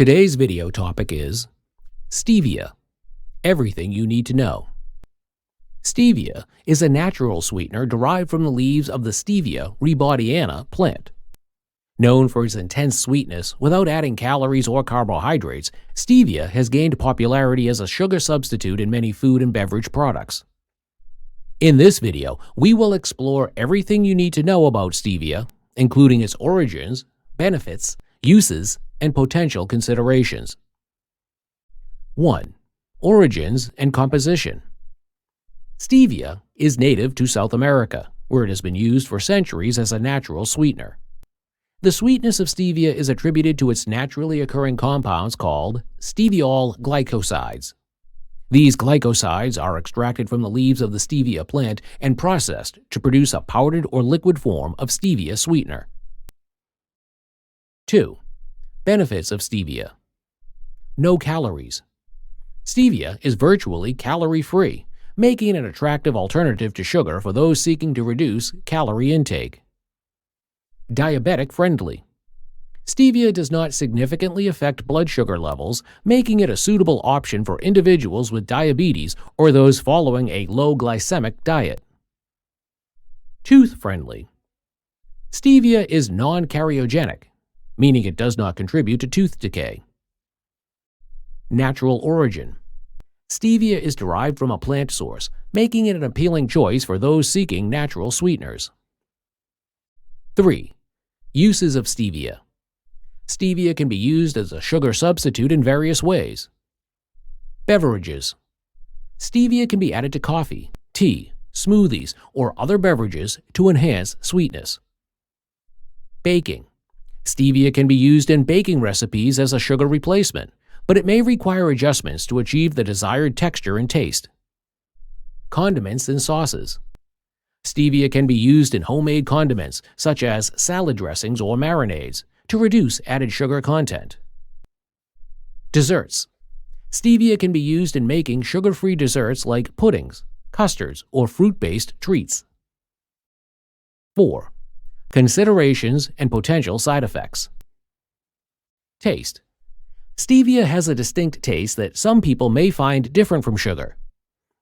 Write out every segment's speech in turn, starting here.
Today's video topic is Stevia, everything you need to know. Stevia is a natural sweetener derived from the leaves of the Stevia rebaudiana plant. Known for its intense sweetness without adding calories or carbohydrates, stevia has gained popularity as a sugar substitute in many food and beverage products. In this video, we will explore everything you need to know about stevia, including its origins, benefits, uses, and potential considerations. 1. Origins and composition. Stevia is native to South America, where it has been used for centuries as a natural sweetener. The sweetness of stevia is attributed to its naturally occurring compounds called steviol glycosides. These glycosides are extracted from the leaves of the stevia plant and processed to produce a powdered or liquid form of stevia sweetener. 2. Benefits of stevia. No calories. Stevia is virtually calorie-free, making it an attractive alternative to sugar for those seeking to reduce calorie intake. Diabetic-friendly. Stevia does not significantly affect blood sugar levels, making it a suitable option for individuals with diabetes or those following a low glycemic diet. Tooth-friendly. Stevia is non-cariogenic, meaning it does not contribute to tooth decay. Natural origin. Stevia is derived from a plant source, making it an appealing choice for those seeking natural sweeteners. 3. Uses of stevia. Stevia can be used as a sugar substitute in various ways. Beverages. Stevia can be added to coffee, tea, smoothies, or other beverages to enhance sweetness. Baking. Stevia can be used in baking recipes as a sugar replacement, but it may require adjustments to achieve the desired texture and taste. Condiments and sauces. Stevia can be used in homemade condiments, such as salad dressings or marinades, to reduce added sugar content. Desserts. Stevia can be used in making sugar-free desserts like puddings, custards, or fruit-based treats. 4. Considerations and potential side effects. Taste. Stevia has a distinct taste that some people may find different from sugar.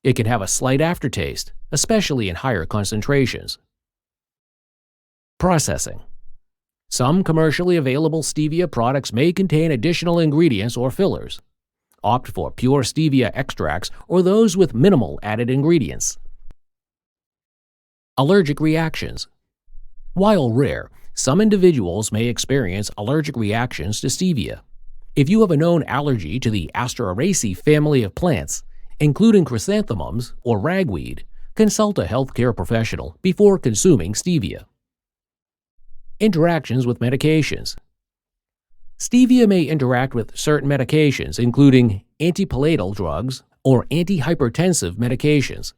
It can have a slight aftertaste, especially in higher concentrations. Processing. Some commercially available stevia products may contain additional ingredients or fillers. Opt for pure stevia extracts or those with minimal added ingredients. Allergic reactions. While rare, some individuals may experience allergic reactions to stevia. If you have a known allergy to the Asteraceae family of plants, including chrysanthemums or ragweed, consult a healthcare professional before consuming stevia. Interactions with medications. Stevia may interact with certain medications, including antipalatal drugs or antihypertensive medications.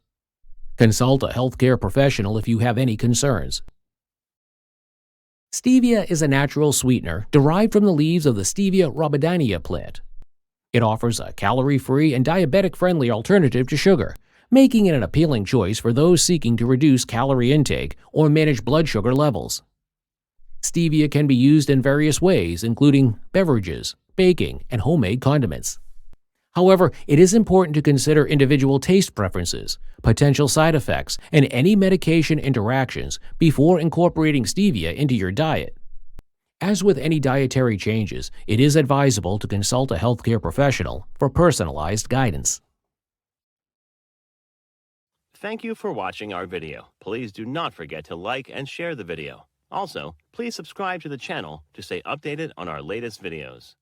Consult a healthcare professional if you have any concerns. Stevia is a natural sweetener derived from the leaves of the Stevia rebaudiana plant. It offers a calorie-free and diabetic-friendly alternative to sugar, making it an appealing choice for those seeking to reduce calorie intake or manage blood sugar levels. Stevia can be used in various ways, including beverages, baking, and homemade condiments. However, it is important to consider individual taste preferences, potential side effects, and any medication interactions before incorporating stevia into your diet. As with any dietary changes, it is advisable to consult a healthcare professional for personalized guidance. Thank you for watching our video. Please do not forget to like and share the video. Also, please subscribe to the channel to stay updated on our latest videos.